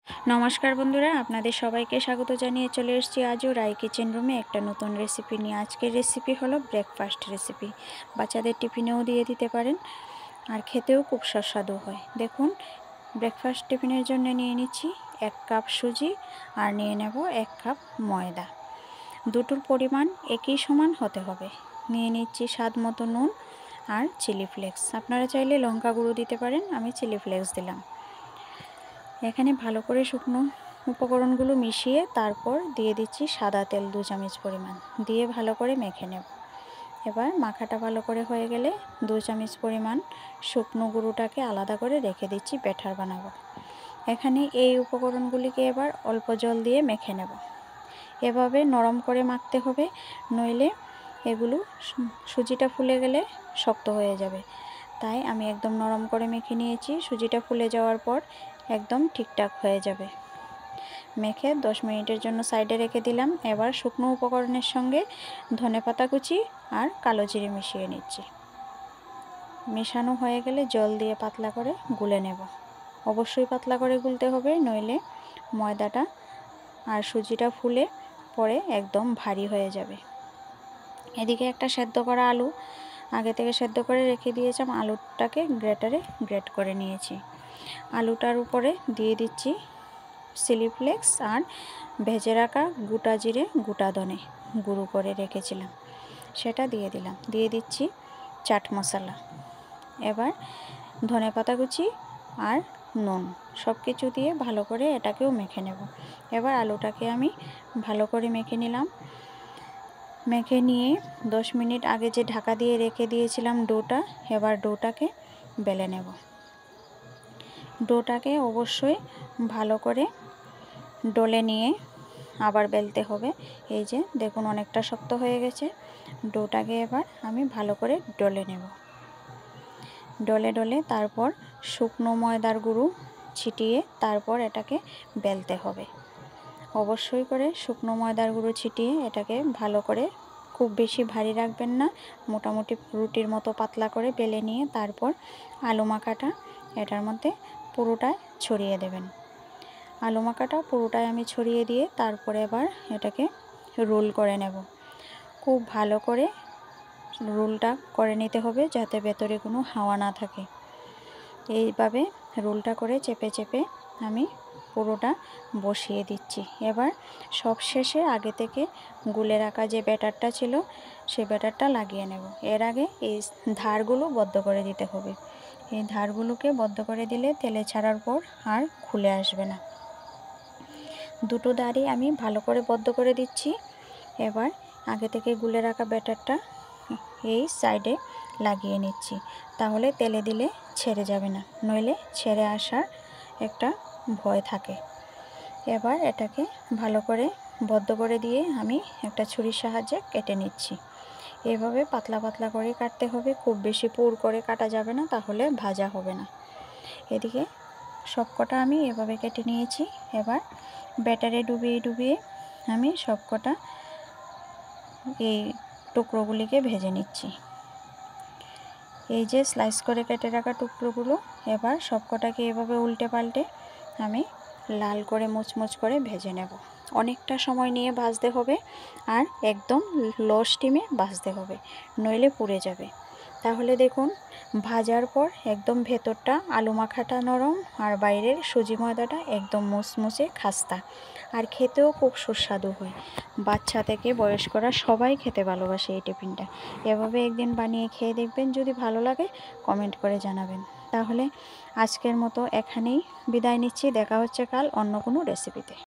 নমস্কার বন্ধুরা, আপনাদের সবাইকে স্বাগত জানিয়ে চলে এসেছি আজও রায় কিচেন রুমে একটা নতুন রেসিপি নিয়ে। আজকের রেসিপি হলো ব্রেকফাস্ট রেসিপি। বাচ্চাদের টিফিনেও দিয়ে দিতে পারেন আর খেতেও খুব সুস্বাদু হয়। দেখুন, ব্রেকফাস্ট টিফিনের জন্য নিয়ে নিচ্ছি 1 কাপ সুজি আর নিয়ে নেব 1 কাপ ময়দা। দুটোর পরিমাণ একই সমান হতে হবে। নিয়ে নিচ্ছি স্বাদ মতো নুন আর চিলি ফ্লেক্স। আপনারা চাইলে লঙ্কা গুঁড়ো দিতে পারেন, আমি চিলি ফ্লেক্স দিলাম। এখানে ভালো করে শুকনো উপকরণগুলো মিশিয়ে তারপর দিয়ে দিচ্ছি সাদা তেল 2 চামচ পরিমাণ, দিয়ে ভালো করে মেখে নেব। এবার মাখাটা ভালো করে হয়ে গেলে 2 চামচ পরিমাণ শুকনো গুঁড়োটাকে আলাদা করে রেখে দিচ্ছি, ব্যাটার বানাবো। এখানে এই উপকরণগুলিকে এবার অল্প জল দিয়ে মেখে নেব। এভাবে নরম করে মাখতে হবে, নইলে এগুলো সুজিটা ফুলে গেলে শক্ত হয়ে যাবে। তাই আমি একদম নরম করে মেখে নিয়েছি। সুজিটা ফুলে যাওয়ার পর একদম ঠিকঠাক হয়ে যাবে। মেখে 10 মিনিটের জন্য সাইডে রেখে দিলাম। এবার শুকনো উপকরণের সঙ্গে ধনেপাতা কুচি আর কালো জিরে মিশিয়ে নিচ্ছি। মেশানো হয়ে গেলে জল দিয়ে পাতলা করে গুলে নেব। অবশ্যই পাতলা করে গুলতে হবে, নইলে ময়দাটা আর সুজিটা ফুলে পরে একদম ভারী হয়ে যাবে। এদিকে একটা সেদ্ধ করা আলু আগে থেকে সেদ্ধ করে রেখে দিয়েছিলাম, আলুটাকে গ্রেটারে গ্রেট করে নিয়েছি। আলুটার উপরে দিয়ে দিচ্ছি চিলি ফ্লেক্স আর ভেজে রাখা গোটা জিরে গোটা ধনে গুঁড়ো করে রেখেছিলাম, সেটা দিয়ে দিলাম। দিয়ে দিচ্ছি চাট মশলা। এবার ধনেপাতা কুচি আর নুন সব কিছু দিয়ে ভালো করে এটাকেও মেখে নেব। এবার আলুটাকে আমি ভালো করে মেখে নিলাম। মেখে নিয়ে 10 মিনিট আগে যে ঢাকা দিয়ে রেখে দিয়েছিলাম ডোটা, এবার ডোটাকে বেলে নেব। ডোটাকে অবশ্যই ভালো করে ডলে নিয়ে আবার বেলতে হবে। এই যে দেখুন, অনেকটা শক্ত হয়ে গেছে। ডোটাকে এবার আমি ভালো করে ডলে নেব। ডলে ডলে তারপর শুকনো ময়দার গুঁড়ো ছিটিয়ে তারপর এটাকে বেলতে হবে। অবশ্যই করে শুকনো ময়দার গুঁড়ো ছিটিয়ে এটাকে ভালো করে, খুব বেশি ভারী রাখবেন না, মোটামুটি রুটির মতো পাতলা করে বেলে নিয়ে তারপর আলু মাখাটা এটার মধ্যে পুরোটাই ছড়িয়ে দেবেন। আলু মাখাটা পুরোটাই আমি ছড়িয়ে দিয়ে তারপরে এবার এটাকে রোল করে নেব। খুব ভালো করে রোলটা করে নিতে হবে যাতে ভেতরে কোনো হাওয়া না থাকে। এইভাবে রোলটা করে চেপে চেপে আমি পুরোটা বসিয়ে দিচ্ছি। এবার সবশেষে আগে থেকে গুলে রাখা যে ব্যাটারটা ছিল সেই ব্যাটারটা লাগিয়ে নেব। এর আগে এই ধারগুলো বদ্ধ করে দিতে হবে। এই ধারগুলোকে বদ্ধ করে দিলে তেলে ছাড়ার পর আর খুলে আসবে না। দুটো ধারই আমি ভালো করে বদ্ধ করে দিচ্ছি। এবার আগে থেকে গুলে রাখা ব্যাটারটা এই সাইডে লাগিয়ে নিচ্ছি, তাহলে তেলে দিলে ছেড়ে যাবে না, নইলে ছেড়ে আসার একটা ভয় থাকে। এবার এটাকে ভালো করে বদ্ধ করে দিয়ে আমি একটা ছুরির সাহায্যে কেটে নিচ্ছি। এভাবে পাতলা পাতলা করে কাটতে হবে, খুব বেশি পুর করে কাটা যাবে না, তাহলে ভাজা হবে না। এদিকে সবকটা আমি এভাবে কেটে নিয়েছি। এবার ব্যাটারে ডুবিয়ে ডুবিয়ে আমি সবকটা এই টুকরোগুলিকে ভেজে নিচ্ছি। এই যে স্লাইস করে কেটে রাখা টুকরোগুলো এবার সবকটাকে এভাবে উল্টে পাল্টে আমি লাল করে মুচমুচ করে ভেজে নেব। অনেকটা সময় নিয়ে ভাজতে হবে আর একদম লো স্টিমে ভাজতে হবে, নইলে পুড়ে যাবে। তাহলে দেখুন, ভাজার পর একদম ভেতরটা আলু মাখাটা নরম আর বাইরের সুজি ময়দাটা একদম মুচমুচে খাস্তা, আর খেতেও খুব সুস্বাদু হয়। বাচ্চা থেকে বয়স্করা সবাই খেতে ভালোবাসে এই টিফিনটা। এভাবে একদিন বানিয়ে খেয়ে দেখবেন, যদি ভালো লাগে কমেন্ট করে জানাবেন। তাহলে আজকের মতো এখানেই বিদায় নিচ্ছি। দেখা হচ্ছে কাল অন্য কোনো রেসিপিতে।